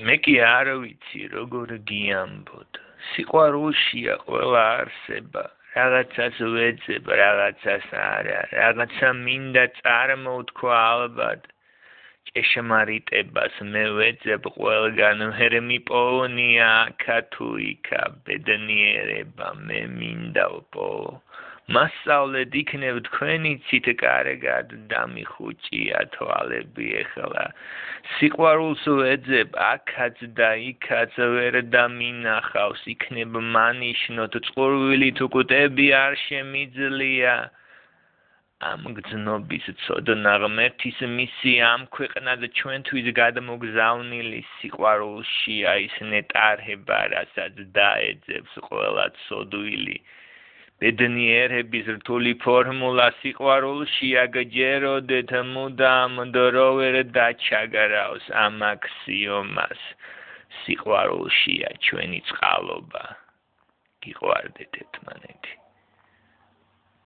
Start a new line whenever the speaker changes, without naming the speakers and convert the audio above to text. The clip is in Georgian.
მე კი არ ვიცი როგორ გიამბოთ სიყვარულშია ყველა არსება რაღაცას ვეძებ რაღაცას არა რაღაცა მინდა წარმოვთქვა ალბათ ჭეშმარიტებას მე ვეძებ ყველგან ვერ მიპოვნია აქა თუ იქა ბედნიერება მე მინდა ვპოვო მასწავლედ იქნებ თქვენი ცით კარგად დამიხუჭია თვალები ეხლა სიყვარულს ვეძებ აქაც და იქაც ვერ დამინახავს იქნებ მანიშნოთ წყურვილით უკვდები არ შემიძლია ამ გრძნობის ცოდნა ღმერთის მისი ამ ქვეყნად ჩვენთვის გადმოგზავნილი სიყვარულშია ის ნეტარება რასაც დაეძებს ყველა ცოდვილი ბედნიერების რთული ფორმულა სიყვარულშია გჯეროდეთ მუდამ დრო ვერ დაჩაგრავს ამ აქსიომას სიყვარულშია ჩვენი წყალობა გიყვარდეთ ერთმანეთი